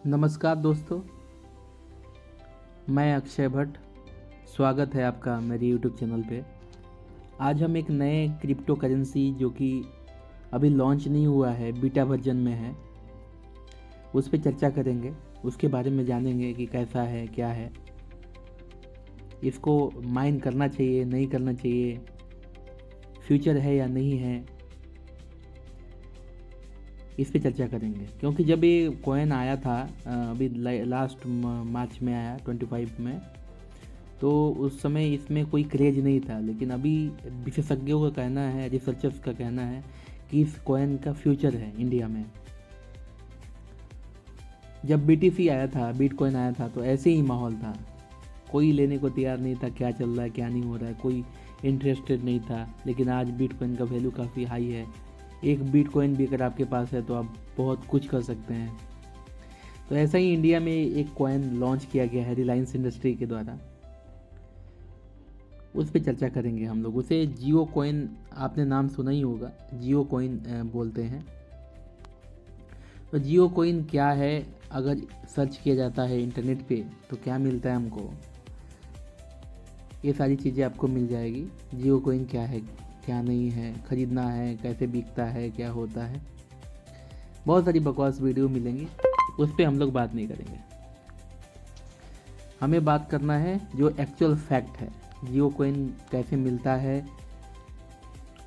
नमस्कार दोस्तों, मैं अक्षय भट्ट। स्वागत है आपका मेरे यूट्यूब चैनल पे। आज हम एक नए क्रिप्टो करेंसी जो कि अभी लॉन्च नहीं हुआ है, बीटा वर्जन में है, उस पर चर्चा करेंगे। उसके बारे में जानेंगे कि कैसा है, क्या है, इसको माइन करना चाहिए, नहीं करना चाहिए, फ्यूचर है या नहीं है, इस पे चर्चा करेंगे। क्योंकि जब ये कॉइन आया था अभी लास्ट मार्च में आया 25 में, तो उस समय इसमें कोई क्रेज नहीं था। लेकिन अभी विशेषज्ञों का कहना है, रिसर्चर्स का कहना है कि इस कॉइन का फ्यूचर है इंडिया में। जब बीटीसी आया था, बिटकॉइन आया था, तो ऐसे ही माहौल था। कोई लेने को तैयार नहीं था, क्या चल रहा है क्या नहीं हो रहा है, कोई इंटरेस्टेड नहीं था। लेकिन आज बिटकॉइन का वैल्यू काफ़ी हाई है। एक बिटकॉइन भी अगर आपके पास है तो आप बहुत कुछ कर सकते हैं। तो ऐसा ही इंडिया में एक कॉइन लॉन्च किया गया है रिलायंस इंडस्ट्री के द्वारा, उस पर चर्चा करेंगे हम लोग। उसे जियो कॉइन, आपने नाम सुना ही होगा, जियो कॉइन बोलते हैं। तो जियो कॉइन क्या है, अगर सर्च किया जाता है इंटरनेट पे तो क्या मिलता है हमको, ये सारी चीज़ें आपको मिल जाएगी। जियो कॉइन क्या है, क्या नहीं है, ख़रीदना है, कैसे बिकता है, क्या होता है, बहुत सारी बकवास वीडियो मिलेंगी, उस पर हम लोग बात नहीं करेंगे। हमें बात करना है जो एक्चुअल फैक्ट है, जियो कॉइन कैसे मिलता है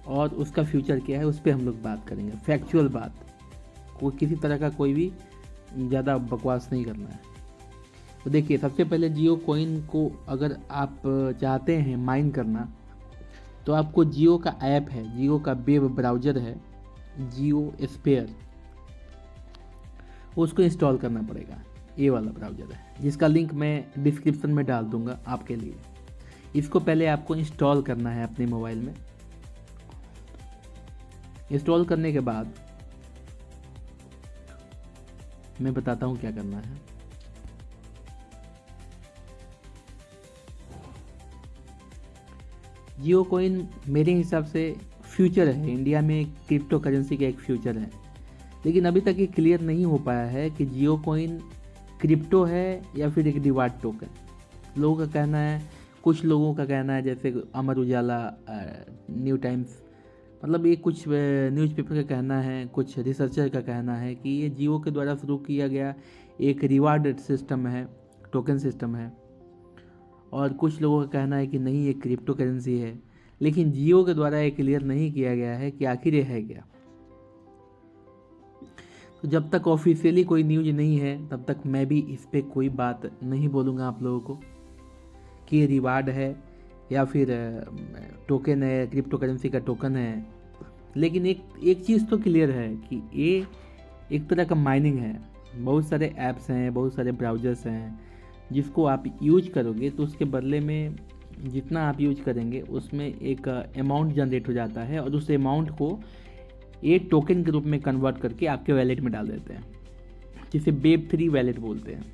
और उसका फ्यूचर क्या है, उस पर हम लोग बात करेंगे। फैक्चुअल बात, कोई किसी तरह का कोई भी ज़्यादा बकवास नहीं करना है। तो देखिए, सबसे पहले जियो कॉइन को अगर आप चाहते हैं माइन करना, तो आपको जियो का ऐप है, जियो का वेब ब्राउज़र है, जियो स्पेयर, उसको इंस्टॉल करना पड़ेगा। ये वाला ब्राउज़र है, जिसका लिंक मैं डिस्क्रिप्शन में डाल दूंगा आपके लिए। इसको पहले आपको इंस्टॉल करना है अपने मोबाइल में। इंस्टॉल करने के बाद मैं बताता हूँ क्या करना है। जियो कॉइन मेरे हिसाब से फ्यूचर है, इंडिया में क्रिप्टो करेंसी का एक फ्यूचर है। लेकिन अभी तक ये क्लियर नहीं हो पाया है कि जियो कॉइन क्रिप्टो है या फिर एक रिवार्ड टोकन। लोगों का कहना है, कुछ लोगों का कहना है, जैसे अमर उजाला, न्यू टाइम्स, मतलब ये कुछ न्यूज़पेपर का कहना है, कुछ रिसर्चर का कहना है कि ये जियो के द्वारा शुरू किया गया एक रिवार्ड सिस्टम है, टोकन सिस्टम है। और कुछ लोगों का कहना है कि नहीं, ये क्रिप्टो करेंसी है। लेकिन जियो के द्वारा ये क्लियर नहीं किया गया है कि आखिर ये है क्या। तो जब तक ऑफिशियली कोई न्यूज़ नहीं है, तब तक मैं भी इस पर कोई बात नहीं बोलूँगा आप लोगों को कि ये रिवार्ड है या फिर टोकन है, क्रिप्टो करेंसी का टोकन है। लेकिन एक चीज़ तो क्लियर है कि ये एक तरह का माइनिंग है। बहुत सारे ऐप्स हैं, बहुत सारे ब्राउज़र्स हैं, जिसको आप यूज करोगे तो उसके बदले में जितना आप यूज करेंगे उसमें एक अमाउंट जनरेट हो जाता है, और उस अमाउंट को ये टोकन के रूप में कन्वर्ट करके आपके वैलेट में डाल देते हैं, जिसे वेब3 वैलेट बोलते हैं।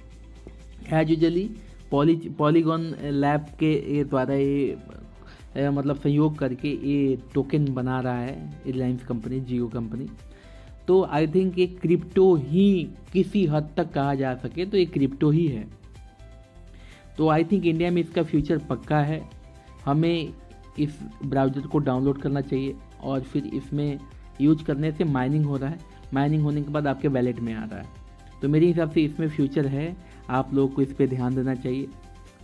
एज यूजली पॉलीगॉन लैब के द्वारा ये मतलब सहयोग करके ये टोकन बना रहा है रिलायंस कंपनी, जियो कंपनी। तो आई थिंक ये क्रिप्टो ही किसी हद तक कहा जा सके तो ये क्रिप्टो ही है। तो आई थिंक इंडिया में इसका फ्यूचर पक्का है। हमें इस ब्राउज़र को डाउनलोड करना चाहिए और फिर इसमें यूज करने से माइनिंग हो रहा है, माइनिंग होने के बाद आपके वैलेट में आ रहा है। तो मेरे हिसाब से इसमें फ्यूचर है। आप लोग को इस पर ध्यान देना चाहिए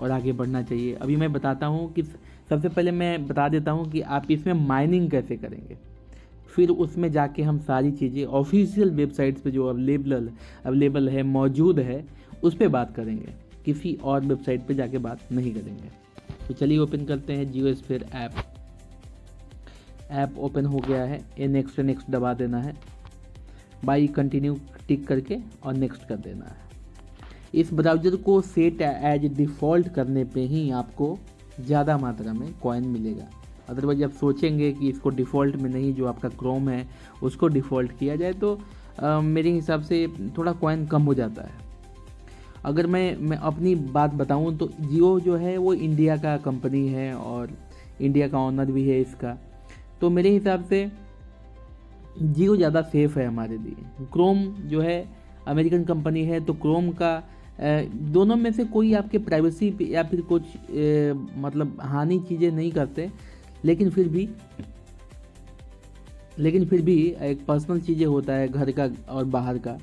और आगे बढ़ना चाहिए। अभी मैं बताता हूँ कि सबसे पहले मैं बता देता हूँ कि आप इसमें माइनिंग कैसे करेंगे। फिर उसमें जाके हम सारी चीज़ें ऑफिशियल वेबसाइट्स पे जो अवेलेबल है, मौजूद है, उस पर बात करेंगे। किसी और वेबसाइट पे जाके बात नहीं करेंगे। तो चलिए ओपन करते हैं जियो स्फीयर ऐप ओपन हो गया है। ये नेक्स्ट दबा देना है, बाई कंटिन्यू टिक करके और नेक्स्ट कर देना है। इस ब्राउज़र को सेट एज डिफ़ॉल्ट करने पे ही आपको ज़्यादा मात्रा में कॉइन मिलेगा। अदरवाइज आप सोचेंगे कि इसको डिफ़ॉल्ट में नहीं, जो आपका क्रोम है उसको डिफ़ॉल्ट किया जाए तो मेरे हिसाब से थोड़ा कॉइन कम हो जाता है। अगर मैं अपनी बात बताऊं तो जियो जो है वो इंडिया का कंपनी है और इंडिया का ऑनर भी है इसका। तो मेरे हिसाब से जियो ज़्यादा सेफ़ है हमारे लिए। क्रोम जो है अमेरिकन कंपनी है, तो क्रोम का दोनों में से कोई आपके प्राइवेसी पे या फिर कुछ मतलब हानि चीज़ें नहीं करते, लेकिन फिर भी एक पर्सनल चीज़ें होता है घर का और बाहर का।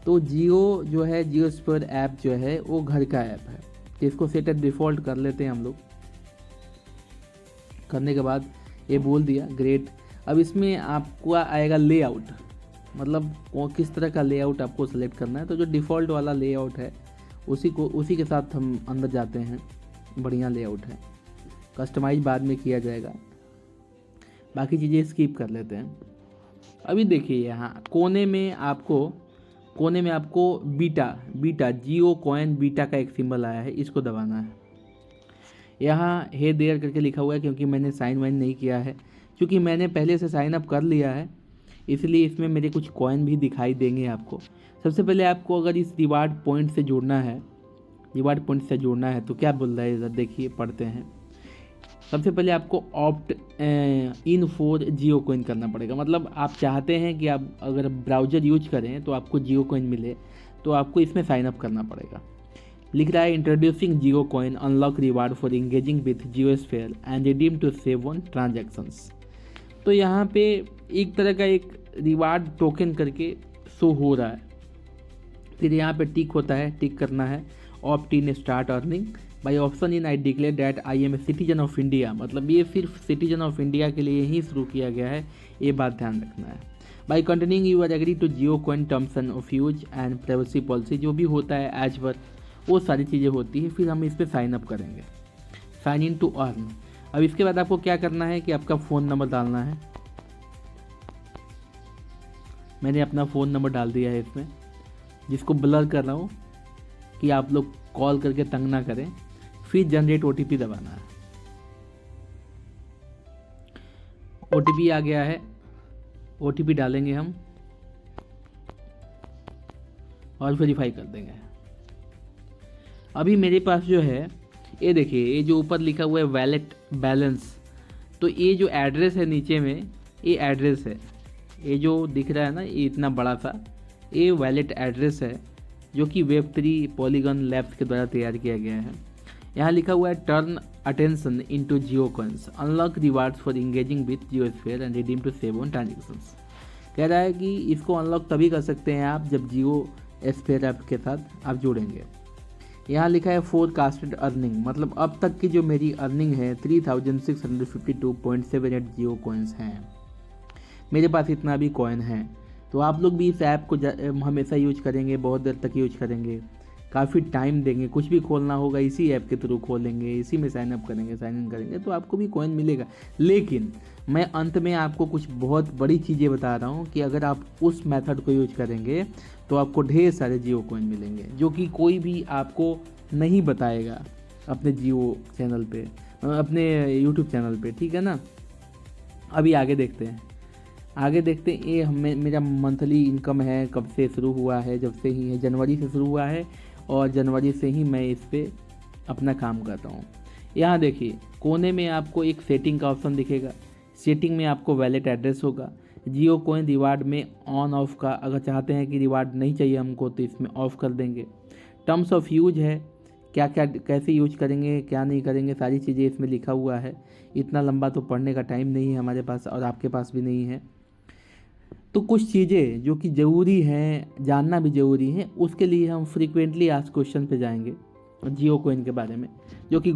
तो जियो जो है, जियो स्फीयर ऐप जो है वो घर का ऐप है, इसको सेट एट डिफ़ॉल्ट कर लेते हैं हम लोग। करने के बाद ये बोल दिया ग्रेट। अब इसमें आपको आएगा लेआउट, मतलब किस तरह का लेआउट आपको सेलेक्ट करना है। तो जो डिफ़ॉल्ट वाला लेआउट है उसी के साथ हम अंदर जाते हैं। बढ़िया लेआउट है, कस्टमाइज बाद में किया जाएगा, बाकी चीज़ें स्किप कर लेते हैं। अभी देखिए यहाँ कोने में आपको बीटा जियो कॉइन बीटा का एक सिंबल आया है, इसको दबाना है। यहाँ हे देयर करके लिखा हुआ है क्योंकि मैंने साइन वाइन नहीं किया है, क्योंकि मैंने पहले से साइन अप कर लिया है, इसलिए इसमें मेरे कुछ कॉइन भी दिखाई देंगे आपको। सबसे पहले आपको अगर इस रिवार्ड पॉइंट से जुड़ना है तो क्या बोल रहा है इधर देखिए, पढ़ते हैं। सबसे पहले आपको opt in for Jio coin करना पड़ेगा, मतलब आप चाहते हैं कि आप अगर ब्राउज़र यूज करें तो आपको जियो कॉइन मिले, तो आपको इसमें साइन अप करना पड़ेगा। लिख रहा है introducing Jio coin, unlock reward for engaging with Jio sphere and redeem to save on transactions. तो यहाँ पे एक तरह का एक रिवार्ड टोकन करके शो हो रहा है। फिर यहाँ पे टिक होता है, टिक करना है। Opt in start earning by option in I declare that I am a citizen of India, मतलब ये सिर्फ सिटीजन ऑफ इंडिया के लिए ही शुरू किया गया है, ये बात ध्यान रखना है। By continuing you are agree to Jio coin terms and of use and privacy policy, जो भी होता है एज पर वो सारी चीज़ें होती है। फिर हम इस पर साइन अप करेंगे, साइन इन टू अर्न। अब इसके बाद आपको क्या करना है कि आपका फ़ोन नंबर डालना है। मैंने अपना फ़ोन नंबर डाल दिया है इसमें, जिसको ब्लर कर रहा हूँ कि आप लोग कॉल करके तंग ना करें। फिर जनरेट ओटीपी दबाना है। ओटीपी आ गया है, ओटीपी डालेंगे हम और वेरीफाई कर देंगे। अभी मेरे पास जो है ये देखिए, ये जो ऊपर लिखा हुआ है वैलेट बैलेंस, तो ये जो एड्रेस है नीचे में, ये एड्रेस है, ये जो दिख रहा है ना, ये इतना बड़ा सा, ये वैलेट एड्रेस है जो कि Web3 पॉलीगन लैब्स के द्वारा तैयार किया गया है। यहाँ लिखा हुआ है turn attention into Jio coins, unlock rewards for engaging with Jio sphere and redeem to save on transactions. कह रहा है कि इसको अनलॉक तभी कर सकते हैं आप जब जियो स्फीयर ऐप के साथ आप जुड़ेंगे। यहाँ लिखा है फोरकास्टेड अर्निंग, मतलब अब तक की जो मेरी अर्निंग है 3652.78 जियो कॉइन्स हैं। मेरे पास इतना भी कॉइन है, तो आप लोग भी इस ऐप को हमेशा यूज करेंगे, बहुत देर तक यूज करेंगे, काफ़ी टाइम देंगे। कुछ भी खोलना होगा इसी ऐप के थ्रू खोलेंगे, इसी में साइन अप करेंगे, साइन इन करेंगे, तो आपको भी कॉइन मिलेगा। लेकिन मैं अंत में आपको कुछ बहुत बड़ी चीज़ें बता रहा हूँ कि अगर आप उस मेथड को यूज करेंगे तो आपको ढेर सारे जियो कॉइन मिलेंगे, जो कि कोई भी आपको नहीं बताएगा अपने जियो चैनल पे, अपने यूट्यूब चैनल पे, ठीक है ना। अभी आगे देखते हैं। ये मेरा मंथली इनकम है, कब से शुरू हुआ है, जब से ही है, जनवरी से शुरू हुआ है, और जनवरी से ही मैं इस पर अपना काम करता हूँ। यहाँ देखिए कोने में आपको एक सेटिंग का ऑप्शन दिखेगा, सेटिंग में आपको वैलेट एड्रेस होगा। जियो कॉइन रिवार्ड में ऑन ऑफ का, अगर चाहते हैं कि रिवार्ड नहीं चाहिए हमको तो इसमें ऑफ कर देंगे। टर्म्स ऑफ यूज है, क्या क्या कैसे यूज करेंगे, क्या नहीं करेंगे, सारी चीज़ें इसमें लिखा हुआ है। इतना लंबा तो पढ़ने का टाइम नहीं है हमारे पास, और आपके पास भी नहीं है। तो कुछ चीज़ें जो कि ज़रूरी हैं, जानना भी ज़रूरी है, उसके लिए हम फ्रीक्वेंटली आस्क्ड क्वेश्चन पे जाएंगे जियो कॉइन के बारे में, जो कि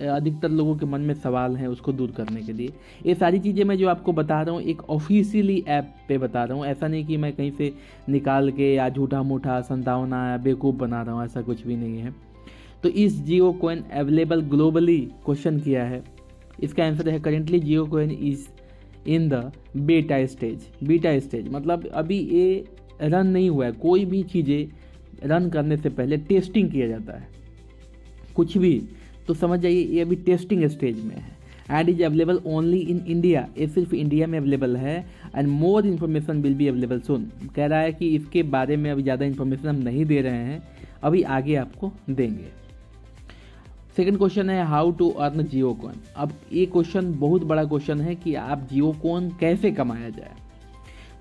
अधिकतर लोगों के मन में सवाल हैं, उसको दूर करने के लिए। ये सारी चीज़ें मैं जो आपको बता रहा हूँ एक ऑफिशियली ऐप पे बता रहा हूँ, ऐसा नहीं कि मैं कहीं से निकाल के या झूठा मूठा संतावना या बेवकूफ़ बना रहा हूँ, ऐसा कुछ भी नहीं है। तो इस जियो कॉइन अवेलेबल ग्लोबली क्वेश्चन किया है, इसका आंसर है currently Jio coin is in the beta stage, मतलब अभी ये रन नहीं हुआ है। कोई भी चीज़ें रन करने से पहले टेस्टिंग किया जाता है, कुछ भी, तो समझ जाइए ये अभी टेस्टिंग स्टेज में है। And is available only in India, ये सिर्फ इंडिया में अवेलेबल है। And more information will be available सून, कह रहा है कि इसके बारे में अभी ज़्यादा इन्फॉर्मेशन हम नहीं दे रहे हैं, अभी आगे आपको देंगे। सेकंड क्वेश्चन है how to earn Jio coin. अब ये क्वेश्चन बहुत बड़ा क्वेश्चन है कि आप जियो कॉइन कैसे कमाया जाए।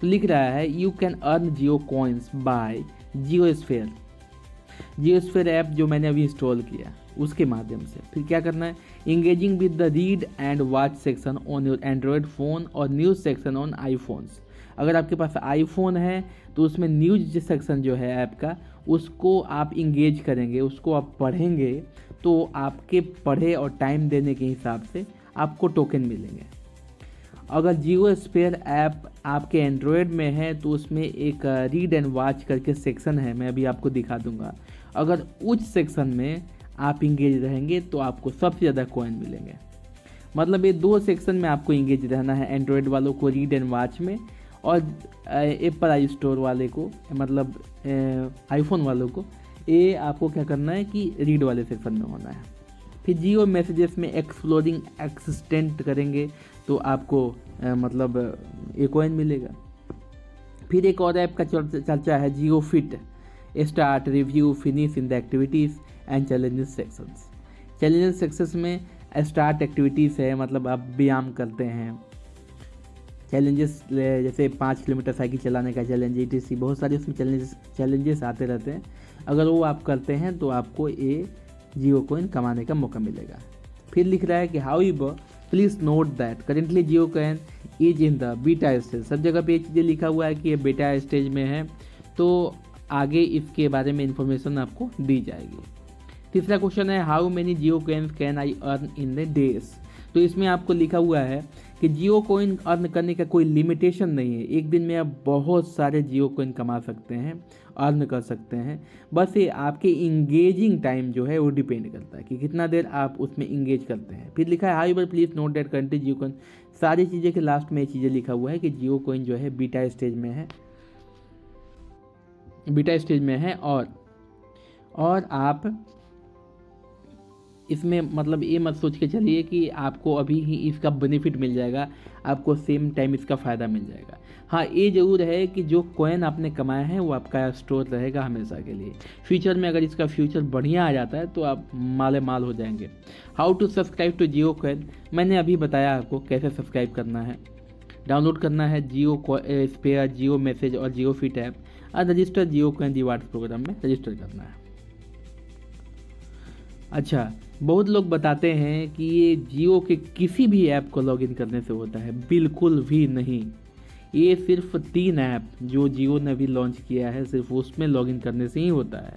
तो लिख रहा है you can earn Jio coins by JioSphere. JioSphere app जो मैंने अभी इंस्टॉल किया उसके माध्यम से। फिर क्या करना है, engaging with the read and watch section on your Android phone और न्यूज़ सेक्शन ऑन आईफोन्स। अगर आपके पास आईफोन है तो उसमें न्यूज सेक्शन जो है ऐप का उसको आप इंगेज करेंगे, उसको आप पढ़ेंगे तो आपके पढ़े और टाइम देने के हिसाब से आपको टोकन मिलेंगे। अगर जियोस्फेयर ऐप आपके एंड्रॉयड में है तो उसमें एक रीड एंड वॉच करके सेक्शन है, मैं अभी आपको दिखा दूंगा। अगर उस सेक्शन में आप इंगेज रहेंगे तो आपको सबसे ज़्यादा कॉइन मिलेंगे। मतलब ये 2 सेक्शन में आपको इंगेज रहना है, एंड्रॉयड वालों को रीड एंड वॉच में और एप्पल आई स्टोर वाले को मतलब आईफोन वालों को ये आपको क्या करना है कि रीड वाले सेक्शन में होना है। फिर जियो मैसेजेस में एक्सप्लोरिंग एक्सिस्टेंट करेंगे तो आपको मतलब एक कॉइन मिलेगा। फिर एक और ऐप का चर्चा है Jio fit, start review finish in the activities and challenges sections. Challenges sections में स्टार्ट एक्टिविटीज़ है, मतलब आप व्यायाम करते हैं। चैलेंजेस जैसे 5 किलोमीटर साइकिल चलाने का चैलेंज, ETC बहुत सारे उसमें चैलेंजेस आते रहते हैं। अगर वो आप करते हैं तो आपको ये जियो कॉइन कमाने का मौका मिलेगा। फिर लिख रहा है कि however please note that currently Jio coin is in the beta stage. सब जगह पे ये चीज़ें लिखा हुआ है कि ये बीटा स्टेज में है, तो आगे इसके बारे में इंफॉर्मेशन आपको दी जाएगी। तीसरा क्वेश्चन है how many Jio coins can I earn in the days. तो इसमें आपको लिखा हुआ है कि जियो कॉइन अर्न करने का कोई लिमिटेशन नहीं है, एक दिन में आप बहुत सारे जियो कॉइन कमा सकते हैं, अर्न कर सकते हैं। बस ये आपके इंगेजिंग टाइम जो है वो डिपेंड करता है कि कितना देर आप उसमें इंगेज करते हैं। फिर लिखा है however please note that currently Jio coin. सारी चीज़ें के लास्ट में ये चीज़ें लिखा हुआ है कि जियो कॉइन जो है बीटा स्टेज में है, बीटा स्टेज में है और आप इसमें मतलब ये मत सोच के चलिए कि आपको अभी ही इसका बेनिफिट मिल जाएगा, आपको सेम टाइम इसका फ़ायदा मिल जाएगा। हाँ, ये ज़रूर है कि जो कॉइन आपने कमाया है वो आपका स्टोर रहेगा हमेशा के लिए। फ्यूचर में अगर इसका फ्यूचर बढ़िया आ जाता है तो आप माले माल हो जाएंगे। How to subscribe to Jio coin, मैंने अभी बताया आपको कैसे सब्सक्राइब करना है। डाउनलोड करना है जियो स्पेयर, जियो मैसेज और जियो फिट ऐप और रजिस्टर जियो कॉइन रिवार्ड प्रोग्राम में रजिस्टर करना है। अच्छा, बहुत लोग बताते हैं कि ये जियो के किसी भी ऐप को लॉगिन करने से होता है, बिल्कुल भी नहीं। ये सिर्फ 3 ऐप जो जियो ने भी लॉन्च किया है सिर्फ उसमें लॉगिन करने से ही होता है।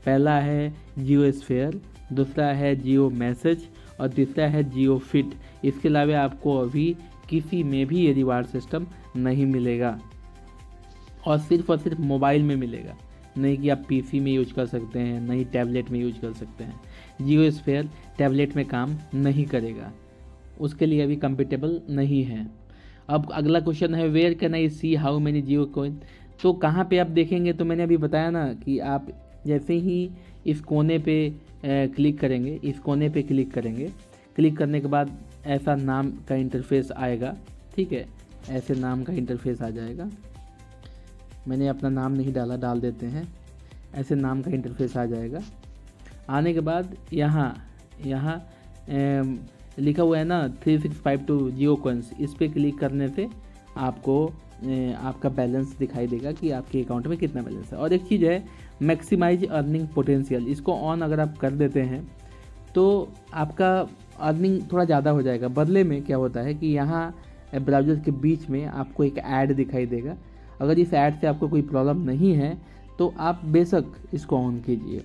पहला है जियोस्फेयर, दूसरा है जियो मैसेज और तीसरा है जियो फिट। इसके अलावा आपको अभी किसी में भी ये रिवार्ड सिस्टम नहीं मिलेगा और सिर्फ मोबाइल में मिलेगा, नहीं कि आप PC में यूज कर सकते हैं, नहीं टैबलेट में यूज कर सकते हैं। जियोस्फेयर टैबलेट में काम नहीं करेगा, उसके लिए अभी कंपेटेबल नहीं है। अब अगला क्वेश्चन है where can I see how many Jio coin. तो कहाँ पे आप देखेंगे, तो मैंने अभी बताया ना कि आप जैसे ही इस कोने पे क्लिक करेंगे, इस कोने पे क्लिक करेंगे, क्लिक करने के बाद ऐसा नाम का इंटरफेस आएगा, ठीक है, ऐसे नाम का इंटरफेस आ जाएगा। मैंने अपना नाम नहीं डाला, डाल देते हैं। ऐसे नाम का इंटरफेस आ जाएगा। आने के बाद यहाँ लिखा हुआ है ना 3652 जियो कॉइन्स, इस पर क्लिक करने से आपको आपका बैलेंस दिखाई देगा कि आपके अकाउंट में कितना बैलेंस है। और एक चीज़ है मैक्सिमाइज अर्निंग पोटेंशियल, इसको ऑन अगर आप कर देते हैं तो आपका अर्निंग थोड़ा ज़्यादा हो जाएगा। बदले में क्या होता है कि यहाँ ब्राउज़र के बीच में आपको एक ऐड दिखाई देगा। अगर इस ऐड से आपको कोई प्रॉब्लम नहीं है तो आप बेशक इसको ऑन कीजिए।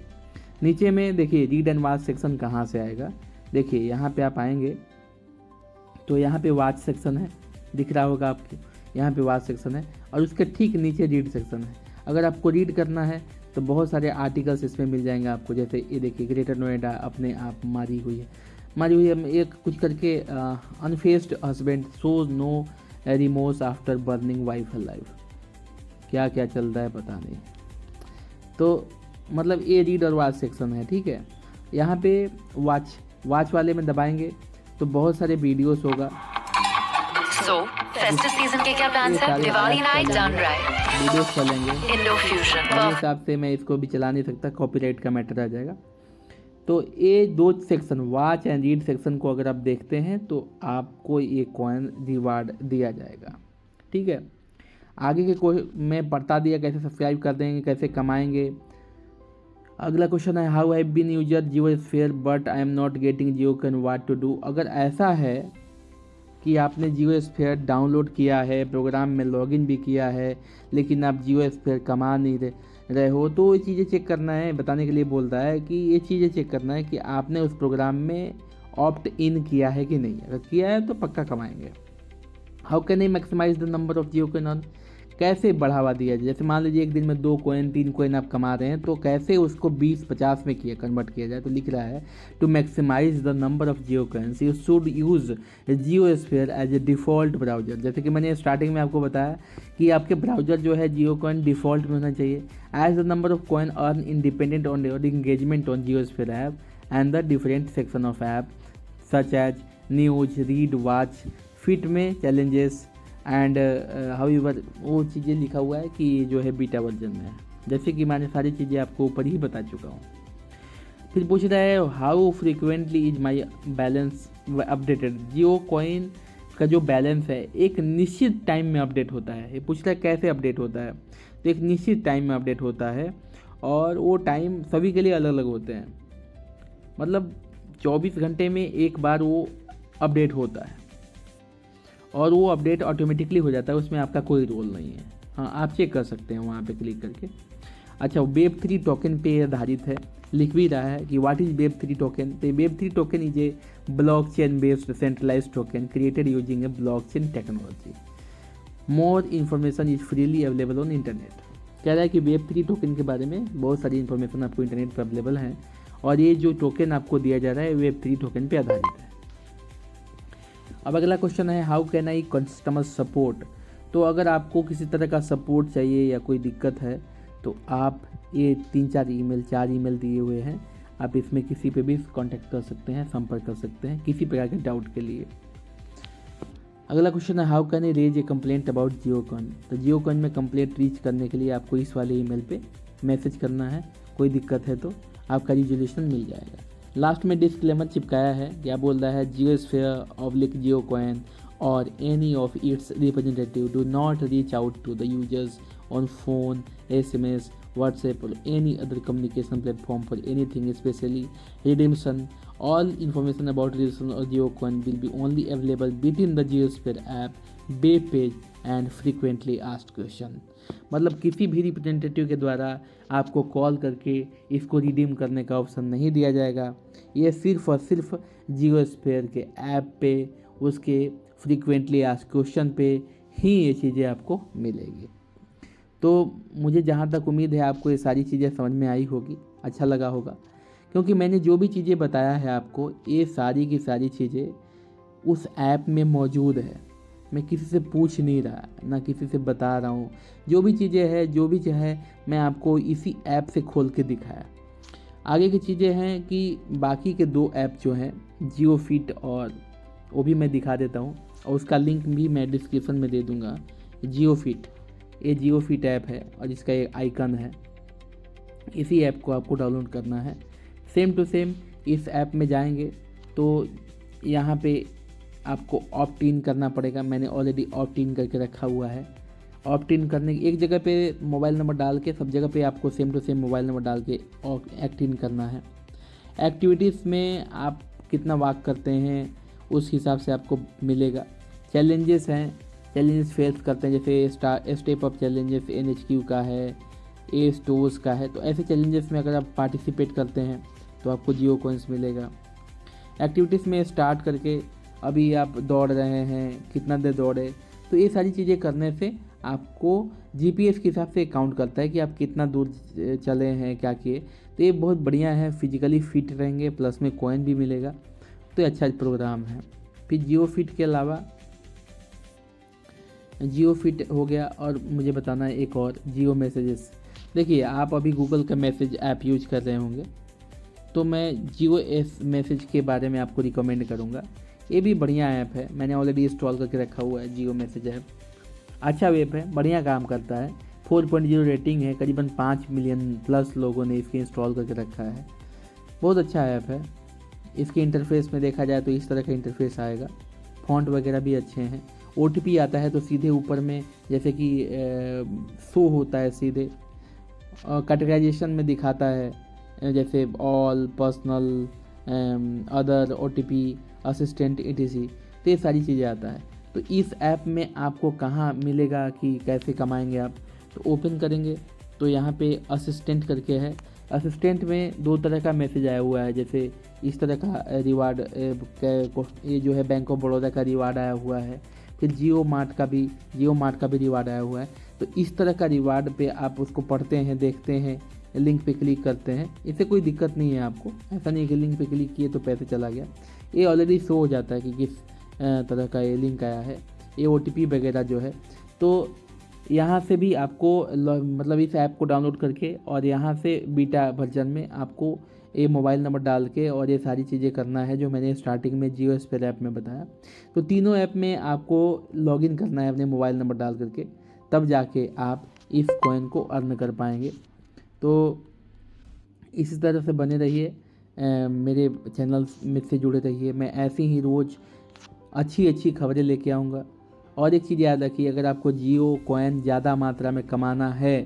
नीचे में देखिए रीड एंड वॉच सेक्शन कहाँ से आएगा, देखिए यहाँ पे आप आएंगे तो यहाँ पे वॉच सेक्शन है, दिख रहा होगा आपको, यहाँ पे वॉच सेक्शन है और उसके ठीक नीचे रीड सेक्शन है। अगर आपको रीड करना है तो बहुत सारे आर्टिकल्स इसमें मिल जाएंगे आपको। जैसे ये देखिए ग्रेटर नोएडा अपने आप मारी हुई है एक कुछ करके unfazed husband shows no remorse after burning wife life, क्या क्या चल रहा है पता नहीं। तो मतलब ये रीड और वॉच सेक्शन है, ठीक है। यहाँ पे वॉच वाले में दबाएंगे तो बहुत सारे वीडियोस होगा। फेस्टिव सीजन के क्या प्लान्स हैं? दिवाली नाइट डन रहा है, वीडियोस चलेंगे। इंडो फ्यूजन मेरे हिसाब से मैं इसको भी चला नहीं सकता, कॉपीराइट का मैटर आ जाएगा। तो ये 2 section watch and read section को अगर आप देखते हैं तो आपको ये कॉइन रिवार्ड दिया जाएगा, ठीक है। आगे के मैं बता दिया कैसे सब्सक्राइब कर देंगे, कैसे कमाएंगे। अगला क्वेश्चन है how have been user Jio sphere but I am not getting Jio coin what to do. अगर ऐसा है कि आपने जियो स्फीयर डाउनलोड किया है, प्रोग्राम में लॉगिन भी किया है, लेकिन आप जियो स्फीयर कमा नहीं रहे हो, तो ये चीज़ें चेक करना है। बताने के लिए बोल रहा है कि ये चीज़ें चेक करना है कि आपने उस प्रोग्राम में ऑप्ट इन किया है कि नहीं। अगर किया है तो पक्का कमाएंगे। How can I maximise the number of Jio coin on, कैसे बढ़ावा दिया जाए। जैसे मान लीजिए एक दिन में 2 कॉइन 3 कॉइन आप कमा रहे हैं, तो कैसे उसको 20-50 में कन्वर्ट किया जाए। तो लिख रहा है to maximise the number of Jio coins you should use Jio sphere as a default browser. जैसे कि मैंने स्टार्टिंग में आपको बताया कि आपके ब्राउजर जो है जियो कॉइन डिफ़ॉल्ट में होना चाहिए। As the number of coin earn independent on your engagement on Jio sphere app and the different section of app such as news, read, watch, fit में चैलेंजेस एंड हाउएवर वो चीज़ें लिखा हुआ है कि जो है बीटा वर्जन में है। जैसे कि मैंने सारी चीज़ें आपको ऊपर ही बता चुका हूँ। फिर पूछ रहा है how frequently is my balance updated. Jio coin का जो बैलेंस है एक निश्चित टाइम में अपडेट होता है। ये पूछ रहा है कैसे अपडेट होता है, तो एक निश्चित टाइम में अपडेट होता है और वो टाइम सभी के लिए अलग अलग होते हैं। मतलब 24 घंटे में एक बार वो अपडेट होता है और वो अपडेट ऑटोमेटिकली हो जाता है, उसमें आपका कोई रोल नहीं है। हाँ, आप चेक कर सकते हैं वहाँ पे क्लिक करके। अच्छा, Web3 टोकन पे आधारित है। लिख भी रहा है कि व्हाट इज़ Web3 टोकन। तो Web3 token is a blockchain based centralised token created using A blockchain technology. More information is freely available on internet. कह रहा है कि Web3 टोकन के बारे में बहुत सारी इन्फॉर्मेशन आपको इंटरनेट पर अवेलेबल है और ये जो टोकन आपको दिया जा रहा है Web3 टोकन पे आधारित है। अब अगला क्वेश्चन है how can I customer support. तो अगर आपको किसी तरह का सपोर्ट चाहिए या कोई दिक्कत है तो आप ये 4 ईमेल दिए हुए हैं, आप इसमें किसी पे भी कांटेक्ट कर सकते हैं, संपर्क कर सकते हैं किसी प्रकार के डाउट के लिए। अगला क्वेश्चन है how can I raise a complaint about Jio coin. तो जियो कॉइन में कंप्लेंट रीच करने के लिए आपको इस वाले ईमेल पे मैसेज करना है। कोई दिक्कत है तो आपका रिजोल्यूशन मिल जाएगा। लास्ट में डिस्क्लेमर चिपकाया है, क्या बोल रहा है, जियो स्फीयर जियो कॉइन और any of its representative do not reach out to the users on phone, SMS, WhatsApp or any other communication platform for anything, especially redemption. All information about redemption or Jio coin will be only available within the JioSphere app, web page and frequently asked question. मतलब किसी भी representative के द्वारा आपको call करके इसको redeem करने का ऑप्शन नहीं दिया जाएगा। ये सिर्फ और सिर्फ जियोस्फीयर के ऐप पे, उसके फ्रीक्वेंटली आस्क्ड क्वेश्चन पे ही ये चीज़ें आपको मिलेगी। तो मुझे जहाँ तक उम्मीद है आपको ये सारी चीज़ें समझ में आई होगी, अच्छा लगा होगा, क्योंकि मैंने जो भी चीज़ें बताया है आपको ये सारी की सारी चीज़ें उस ऐप में मौजूद है। मैं किसी से पूछ नहीं रहा, ना किसी से बता रहा हूँ। जो भी चीज़ें हैं, जो भी चाहे मैं आपको इसी ऐप से खोल के दिखाया। आगे की चीज़ें हैं कि बाकी के 2 ऐप जो हैं जियो फिट और वो भी मैं दिखा देता हूँ और उसका लिंक भी मैं डिस्क्रिप्शन में दे दूँगा। जियो फिट, ये जियो फिट ऐप है और इसका एक आइकन है। इसी ऐप को आपको डाउनलोड करना है। सेम टू सेम इस ऐप में जाएंगे तो यहाँ पे आपको ऑप्ट इन करना पड़ेगा। मैंने ऑलरेडी ऑप्ट इन करके रखा हुआ है। ऑप्ट इन करने की एक जगह पे मोबाइल नंबर डाल के, सब जगह पे आपको same to same mobile number डाल के एक्ट इन करना है। एक्टिविटीज़ में आप कितना वॉक करते हैं उस हिसाब से आपको मिलेगा। चैलेंजेस हैं, चैलेंजेस फेस करते हैं, जैसे स्टेप अप चैलेंजेस NHQ का है, ए स्टोर्स का है। तो ऐसे चैलेंजेस में अगर आप पार्टिसिपेट करते हैं तो आपको जियो कॉइन्स मिलेगा। एक्टिविटीज़ में स्टार्ट करके अभी आप दौड़ रहे हैं, कितना देर दौड़े, तो ये सारी चीज़ें करने से आपको GPS के हिसाब से काउंट करता है कि आप कितना दूर चले हैं, क्या किए। तो ये बहुत बढ़िया है, फिजिकली फिट रहेंगे, प्लस में कॉइन भी मिलेगा। तो ये अच्छा प्रोग्राम है। फिर जियो फिट के अलावा जियो फिट हो गया और मुझे बताना है एक और जियो मैसेजेस। देखिए, आप अभी गूगल का मैसेज ऐप यूज कर रहे होंगे तो मैं जियो मैसेज के बारे में आपको रिकमेंड करूँगा। ये भी बढ़िया ऐप है, मैंने ऑलरेडी इंस्टॉल करके रखा हुआ है। जियो मैसेज ऐप अच्छा ऐप है, बढ़िया काम करता है। 4.0 रेटिंग है, करीबन 5 मिलियन प्लस लोगों ने इसके इंस्टॉल करके रखा है। बहुत अच्छा ऐप है। इसके इंटरफेस में देखा जाए तो इस तरह का इंटरफेस आएगा, फॉन्ट वगैरह भी अच्छे हैं OTP आता है तो सीधे ऊपर में जैसे कि शो होता है सीधे, कैटेगराइजेशन में दिखाता है जैसे all, personal, other, OTP, assistant, etc। तो ये सारी चीज़ें आता है। तो इस ऐप में आपको कहाँ मिलेगा कि कैसे कमाएंगे आप, तो ओपन करेंगे तो यहाँ पे असिस्टेंट करके है। असिस्टेंट में 2 तरह का मैसेज आया हुआ है, जैसे इस तरह का रिवार्ड, ये जो है बैंक ऑफ बड़ौदा का रिवार्ड आया हुआ है, फिर जियो मार्ट का भी रिवार्ड आया हुआ है। तो इस तरह का रिवार्ड पे आप उसको पढ़ते हैं, देखते हैं, लिंक पे क्लिक करते हैं। इससे कोई दिक्कत नहीं है आपको, ऐसा नहीं है कि लिंक पे क्लिक किए तो पैसे चला गया। ये ऑलरेडी शो हो जाता है कि किस तरह का ये लिंक आया है, ये OTP वगैरह जो है। तो यहाँ से भी आपको मतलब इस ऐप को डाउनलोड करके और यहाँ से बीटा वर्जन में आपको ये मोबाइल नंबर डाल के और ये सारी चीज़ें करना है जो मैंने स्टार्टिंग में जियो स्पेयर ऐप में बताया। तो तीनों ऐप में आपको लॉगिन करना है अपने मोबाइल नंबर डाल करके, तब जाके आप इस कॉइन को अर्न कर पाएंगे। तो इसी तरह से बने रहिए, मेरे चैनल में से जुड़े रहिए। मैं ऐसे ही रोज़ अच्छी खबरें लेके आऊँगा। और एक चीज़ याद रखिए, अगर आपको जियो कॉइन ज़्यादा मात्रा में कमाना है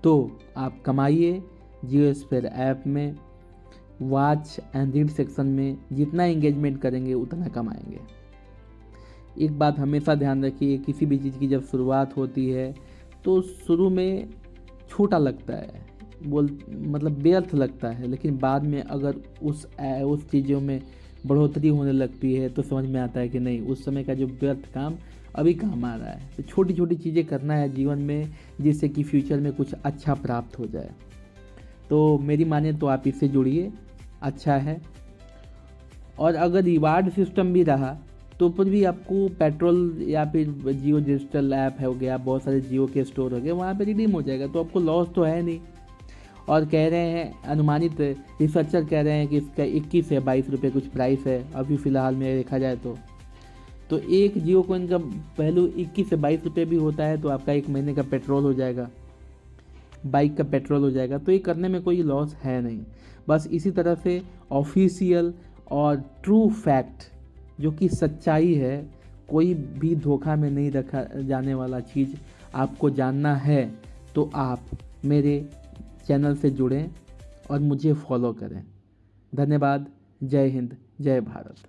तो आप कमाइए जियो स्पेयर ऐप में, वॉच एंड रीड सेक्शन में। जितना एंगेजमेंट करेंगे उतना कमाएंगे। एक बात हमेशा ध्यान रखिए, किसी भी चीज़ की जब शुरुआत होती है तो शुरू में छोटा लगता है, मतलब व्यर्थ लगता है, लेकिन बाद में अगर उस चीज़ों में बढ़ोतरी होने लगती है तो समझ में आता है कि नहीं, उस समय का जो व्यर्थ काम अभी काम आ रहा है। तो छोटी छोटी चीज़ें करना है जीवन में, जिससे कि फ्यूचर में कुछ अच्छा प्राप्त हो जाए। तो मेरी माने तो आप इससे जुड़िए, अच्छा है। और अगर रिवार्ड सिस्टम भी रहा तो फिर भी आपको पेट्रोल या फिर जियो डिजिटल ऐप हो गया, बहुत सारे जियो के स्टोर हो गए, वहाँ पे रिडीम हो जाएगा, तो आपको लॉस तो है नहीं। और कह रहे हैं, अनुमानित रिसर्चर कह रहे हैं कि इसका 21 से 22 रुपये कुछ प्राइस है अभी फ़िलहाल में देखा जाए तो एक जियो कॉइन का वैल्यू 21 से 22 रुपये भी होता है, तो आपका 1 महीने का पेट्रोल हो जाएगा, बाइक का पेट्रोल हो जाएगा। तो ये करने में कोई लॉस है नहीं। बस इसी तरह से ऑफिशियल और ट्रू फैक्ट, जो कि सच्चाई है, कोई भी धोखा में नहीं रखा जाने वाला चीज़ आपको जानना है तो आप मेरे चैनल से जुड़ें और मुझे फॉलो करें। धन्यवाद। जय हिंद, जय भारत।